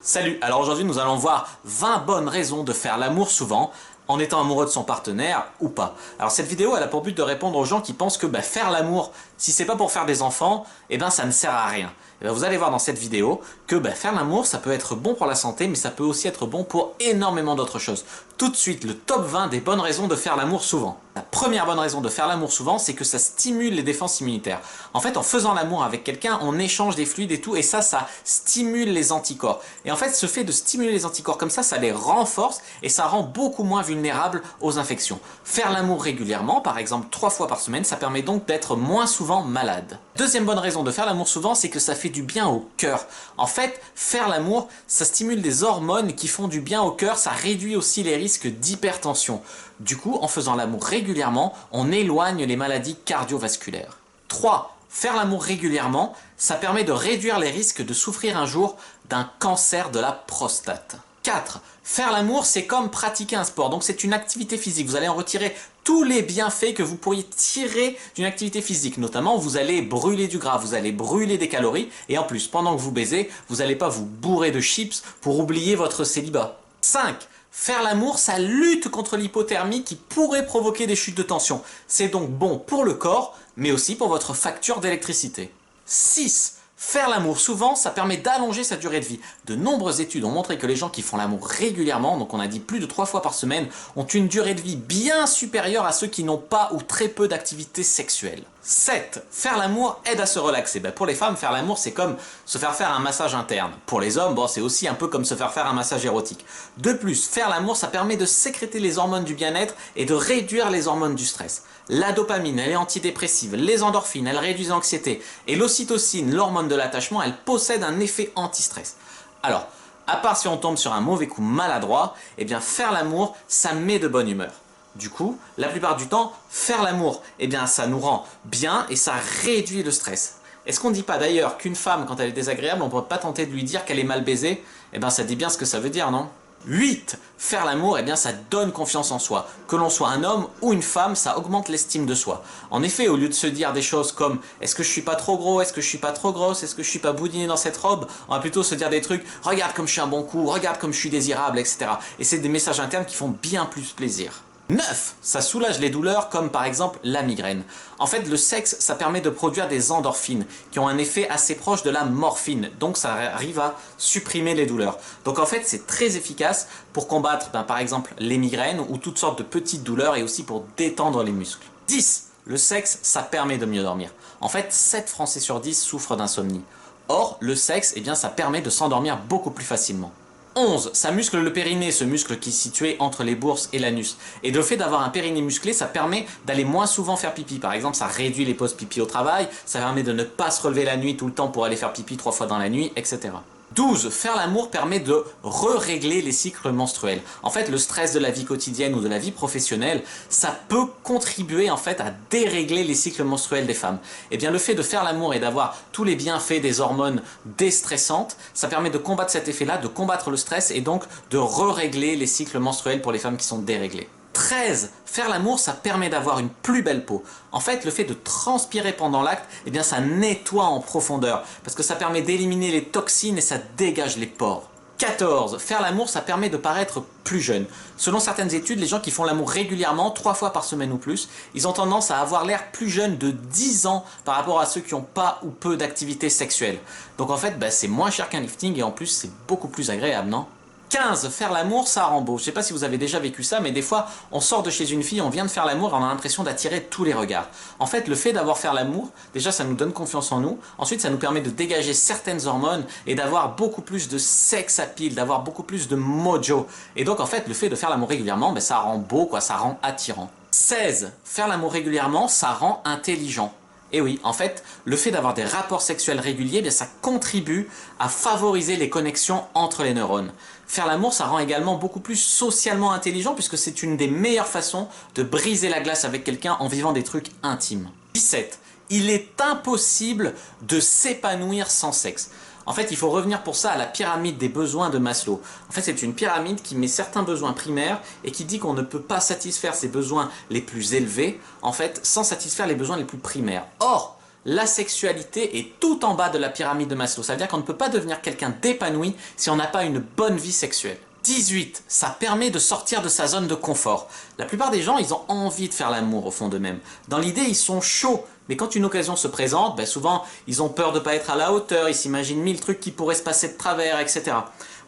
Salut, alors aujourd'hui nous allons voir 20 bonnes raisons de faire l'amour souvent, en étant amoureux de son partenaire ou pas. Alors cette vidéo elle a pour but de répondre aux gens qui pensent que faire l'amour, si c'est pas pour faire des enfants, ça ne sert à rien. Vous allez voir dans cette vidéo que faire l'amour ça peut être bon pour la santé, mais ça peut aussi être bon pour énormément d'autres choses. Tout de suite, le top 20 des bonnes raisons de faire l'amour souvent. La première bonne raison de faire l'amour souvent, c'est que ça stimule les défenses immunitaires. En fait, en faisant l'amour avec quelqu'un, on échange des fluides et tout, et ça stimule les anticorps. Et en fait, ce fait de stimuler les anticorps comme ça les renforce, et ça rend beaucoup moins vulnérables aux infections. Faire l'amour régulièrement, par exemple 3 fois par semaine, ça permet donc d'être moins souvent malade. Deuxième bonne raison de faire l'amour souvent, c'est que ça fait du bien au cœur. En fait, faire l'amour, ça stimule des hormones qui font du bien au cœur, ça réduit aussi les risques d'hypertension. Du coup, en faisant l'amour régulièrement, on éloigne les maladies cardiovasculaires. 3. Faire l'amour régulièrement, ça permet de réduire les risques de souffrir un jour d'un cancer de la prostate. 4. Faire l'amour, c'est comme pratiquer un sport, donc c'est une activité physique. Vous allez en retirer tous les bienfaits que vous pourriez tirer d'une activité physique. Notamment, vous allez brûler du gras, vous allez brûler des calories, et en plus, pendant que vous baisez, vous n'allez pas vous bourrer de chips pour oublier votre célibat. 5. Faire l'amour, ça lutte contre l'hypothermie qui pourrait provoquer des chutes de tension. C'est donc bon pour le corps, mais aussi pour votre facture d'électricité. 6. Faire l'amour souvent, ça permet d'allonger sa durée de vie. De nombreuses études ont montré que les gens qui font l'amour régulièrement, donc on a dit plus de 3 fois par semaine, ont une durée de vie bien supérieure à ceux qui n'ont pas ou très peu d'activité sexuelle. 7. Faire l'amour aide à se relaxer. Pour les femmes, faire l'amour, c'est comme se faire faire un massage interne. Pour les hommes, c'est aussi un peu comme se faire faire un massage érotique. De plus, faire l'amour, ça permet de sécréter les hormones du bien-être et de réduire les hormones du stress. La dopamine, elle est antidépressive, les endorphines, elles réduisent l'anxiété, et l'ocytocine, l'hormone de l'attachement, elle possède un effet anti-stress. Alors, à part si on tombe sur un mauvais coup maladroit, faire l'amour, ça met de bonne humeur. Du coup, la plupart du temps, faire l'amour, ça nous rend bien et ça réduit le stress. Est-ce qu'on ne dit pas d'ailleurs qu'une femme, quand elle est désagréable, on ne pourrait pas tenter de lui dire qu'elle est mal baisée? Ça dit bien ce que ça veut dire, non? 8. Faire l'amour, ça donne confiance en soi. Que l'on soit un homme ou une femme, ça augmente l'estime de soi. En effet, au lieu de se dire des choses comme « Est-ce que je suis pas trop gros? Est-ce que je suis pas trop grosse? Est-ce que je suis pas boudiné dans cette robe ?» On va plutôt se dire des trucs « Regarde comme je suis un bon coup, regarde comme je suis désirable, etc. » Et c'est des messages internes qui font bien plus plaisir. 9. Ça soulage les douleurs comme par exemple la migraine. En fait, le sexe, ça permet de produire des endorphines qui ont un effet assez proche de la morphine. Donc ça arrive à supprimer les douleurs. Donc en fait, c'est très efficace pour combattre par exemple les migraines ou toutes sortes de petites douleurs et aussi pour détendre les muscles. 10. Le sexe, ça permet de mieux dormir. En fait, 7 Français sur 10 souffrent d'insomnie. Or, le sexe, ça permet de s'endormir beaucoup plus facilement. 11. Ça muscle le périnée, ce muscle qui est situé entre les bourses et l'anus. Et le fait d'avoir un périnée musclé, ça permet d'aller moins souvent faire pipi. Par exemple, ça réduit les pauses pipi au travail, ça permet de ne pas se relever la nuit tout le temps pour aller faire pipi 3 fois dans la nuit, etc. 12. Faire l'amour permet de régler les cycles menstruels. En fait, le stress de la vie quotidienne ou de la vie professionnelle, ça peut contribuer en fait à dérégler les cycles menstruels des femmes. Le fait de faire l'amour et d'avoir tous les bienfaits des hormones déstressantes, ça permet de combattre cet effet-là, de combattre le stress et donc de régler les cycles menstruels pour les femmes qui sont déréglées. 13. Faire l'amour, ça permet d'avoir une plus belle peau. En fait, le fait de transpirer pendant l'acte, ça nettoie en profondeur. Parce que ça permet d'éliminer les toxines et ça dégage les pores. 14. Faire l'amour, ça permet de paraître plus jeune. Selon certaines études, les gens qui font l'amour régulièrement, 3 fois par semaine ou plus, ils ont tendance à avoir l'air plus jeunes de 10 ans par rapport à ceux qui n'ont pas ou peu d'activité sexuelle. Donc en fait, c'est moins cher qu'un lifting et en plus, c'est beaucoup plus agréable, non ? 15. Faire l'amour, ça rend beau. Je sais pas si vous avez déjà vécu ça, mais des fois, on sort de chez une fille, on vient de faire l'amour et on a l'impression d'attirer tous les regards. En fait, le fait d'avoir fait l'amour, déjà, ça nous donne confiance en nous. Ensuite, ça nous permet de dégager certaines hormones et d'avoir beaucoup plus de sex appeal, d'avoir beaucoup plus de mojo. Et donc, en fait, le fait de faire l'amour régulièrement, ça rend beau, quoi, ça rend attirant. 16. Faire l'amour régulièrement, ça rend intelligent. Et oui, en fait, le fait d'avoir des rapports sexuels réguliers, ça contribue à favoriser les connexions entre les neurones. Faire l'amour, ça rend également beaucoup plus socialement intelligent puisque c'est une des meilleures façons de briser la glace avec quelqu'un en vivant des trucs intimes. 17. Il est impossible de s'épanouir sans sexe. En fait, il faut revenir pour ça à la pyramide des besoins de Maslow. En fait, c'est une pyramide qui met certains besoins primaires et qui dit qu'on ne peut pas satisfaire ses besoins les plus élevés, en fait, sans satisfaire les besoins les plus primaires. Or, la sexualité est tout en bas de la pyramide de Maslow. Ça veut dire qu'on ne peut pas devenir quelqu'un d'épanoui si on n'a pas une bonne vie sexuelle. 18. Ça permet de sortir de sa zone de confort. La plupart des gens, ils ont envie de faire l'amour au fond d'eux-mêmes. Dans l'idée, ils sont chauds. Mais quand une occasion se présente, ben souvent, ils ont peur de ne pas être à la hauteur, ils s'imaginent 1000 trucs qui pourraient se passer de travers, etc.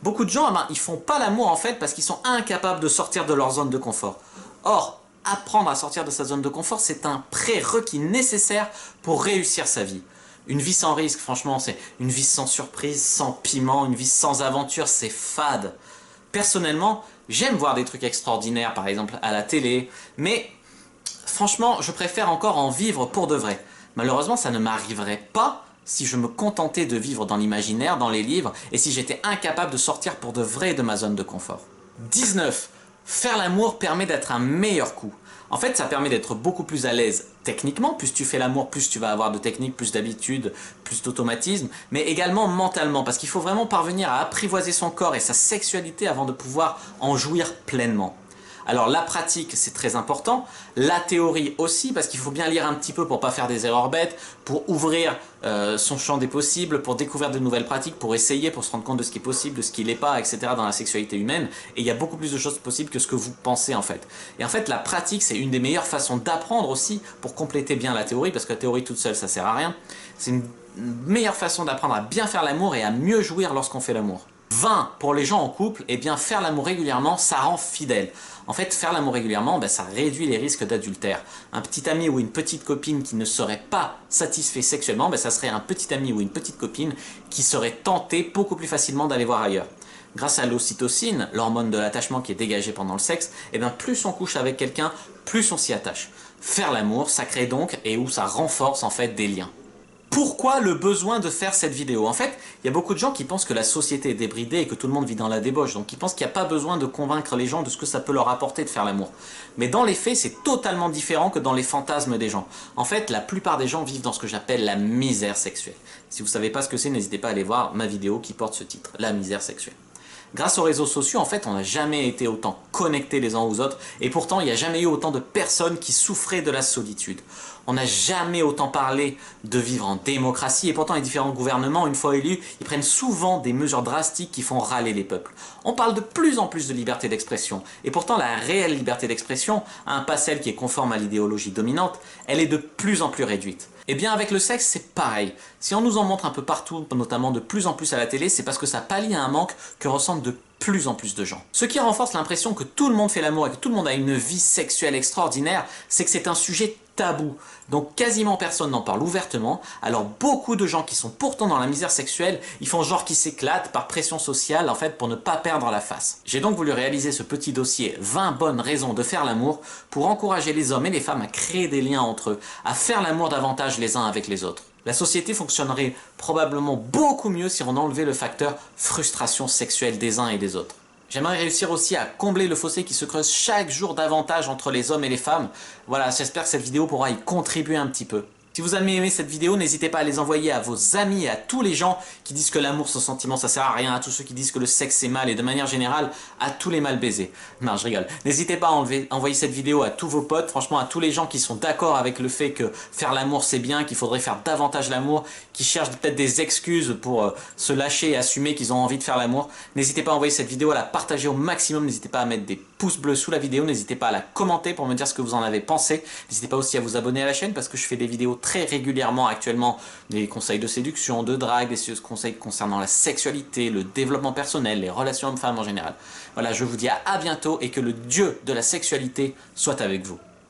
Beaucoup de gens, ils font pas l'amour en fait parce qu'ils sont incapables de sortir de leur zone de confort. Or, apprendre à sortir de sa zone de confort, c'est un prérequis nécessaire pour réussir sa vie. Une vie sans risque, franchement, c'est une vie sans surprise, sans piment, une vie sans aventure, c'est fade. Personnellement, j'aime voir des trucs extraordinaires, par exemple à la télé, mais franchement, je préfère encore en vivre pour de vrai. Malheureusement, ça ne m'arriverait pas si je me contentais de vivre dans l'imaginaire, dans les livres, et si j'étais incapable de sortir pour de vrai de ma zone de confort. 19. Faire l'amour permet d'être un meilleur coup. En fait, ça permet d'être beaucoup plus à l'aise techniquement. Plus tu fais l'amour, plus tu vas avoir de technique, plus d'habitude, plus d'automatisme, mais également mentalement, parce qu'il faut vraiment parvenir à apprivoiser son corps et sa sexualité avant de pouvoir en jouir pleinement. Alors la pratique, c'est très important, la théorie aussi, parce qu'il faut bien lire un petit peu pour ne pas faire des erreurs bêtes, pour ouvrir son champ des possibles, pour découvrir de nouvelles pratiques, pour essayer, pour se rendre compte de ce qui est possible, de ce qui l'est pas, etc. dans la sexualité humaine. Et il y a beaucoup plus de choses possibles que ce que vous pensez en fait. Et en fait, la pratique, c'est une des meilleures façons d'apprendre aussi pour compléter bien la théorie, parce que la théorie toute seule, ça sert à rien. C'est une meilleure façon d'apprendre à bien faire l'amour et à mieux jouir lorsqu'on fait l'amour. 20. Pour les gens en couple, eh bien faire l'amour régulièrement, ça rend fidèle. En fait, faire l'amour régulièrement, ça réduit les risques d'adultère. Un petit ami ou une petite copine qui ne serait pas satisfait sexuellement, ça serait un petit ami ou une petite copine qui serait tenté beaucoup plus facilement d'aller voir ailleurs. Grâce à l'ocytocine, l'hormone de l'attachement qui est dégagée pendant le sexe, plus on couche avec quelqu'un, plus on s'y attache. Faire l'amour, ça crée donc, et où ça renforce en fait des liens. Pourquoi le besoin de faire cette vidéo? En fait, il y a beaucoup de gens qui pensent que la société est débridée et que tout le monde vit dans la débauche. Donc ils pensent qu'il n'y a pas besoin de convaincre les gens de ce que ça peut leur apporter de faire l'amour. Mais dans les faits, c'est totalement différent que dans les fantasmes des gens. En fait, la plupart des gens vivent dans ce que j'appelle la misère sexuelle. Si vous ne savez pas ce que c'est, n'hésitez pas à aller voir ma vidéo qui porte ce titre, La misère sexuelle. Grâce aux réseaux sociaux, en fait, on n'a jamais été autant connectés les uns aux autres et pourtant, il n'y a jamais eu autant de personnes qui souffraient de la solitude. On n'a jamais autant parlé de vivre en démocratie et pourtant les différents gouvernements, une fois élus, ils prennent souvent des mesures drastiques qui font râler les peuples. On parle de plus en plus de liberté d'expression et pourtant la réelle liberté d'expression, pas celle qui est conforme à l'idéologie dominante, elle est de plus en plus réduite. Et bien avec le sexe, c'est pareil. Si on nous en montre un peu partout, notamment de plus en plus à la télé, c'est parce que ça pallie à un manque que ressentent de plus en plus de gens. Ce qui renforce l'impression que tout le monde fait l'amour et que tout le monde a une vie sexuelle extraordinaire, c'est que c'est un sujet tabou. Donc quasiment personne n'en parle ouvertement, alors beaucoup de gens qui sont pourtant dans la misère sexuelle, ils font genre qu'ils s'éclatent par pression sociale en fait pour ne pas perdre la face. J'ai donc voulu réaliser ce petit dossier 20 bonnes raisons de faire l'amour pour encourager les hommes et les femmes à créer des liens entre eux, à faire l'amour davantage les uns avec les autres. La société fonctionnerait probablement beaucoup mieux si on enlevait le facteur frustration sexuelle des uns et des autres. J'aimerais réussir aussi à combler le fossé qui se creuse chaque jour davantage entre les hommes et les femmes. Voilà, j'espère que cette vidéo pourra y contribuer un petit peu. Si vous avez aimé cette vidéo, n'hésitez pas à les envoyer à vos amis et à tous les gens qui disent que l'amour, ce sentiment, ça sert à rien, à tous ceux qui disent que le sexe c'est mal et de manière générale, à tous les mal baisés. Non, je rigole. N'hésitez pas à envoyer cette vidéo à tous vos potes, franchement à tous les gens qui sont d'accord avec le fait que faire l'amour c'est bien, qu'il faudrait faire davantage l'amour, qui cherchent peut-être des excuses pour se lâcher et assumer qu'ils ont envie de faire l'amour. N'hésitez pas à envoyer cette vidéo, à la partager au maximum, n'hésitez pas à mettre des pouces bleus sous la vidéo, n'hésitez pas à la commenter pour me dire ce que vous en avez pensé. N'hésitez pas aussi à vous abonner à la chaîne parce que je fais des vidéos très régulièrement actuellement, des conseils de séduction, de drague, des conseils concernant la sexualité, le développement personnel, les relations hommes-femmes en général. Voilà, je vous dis à bientôt et que le dieu de la sexualité soit avec vous.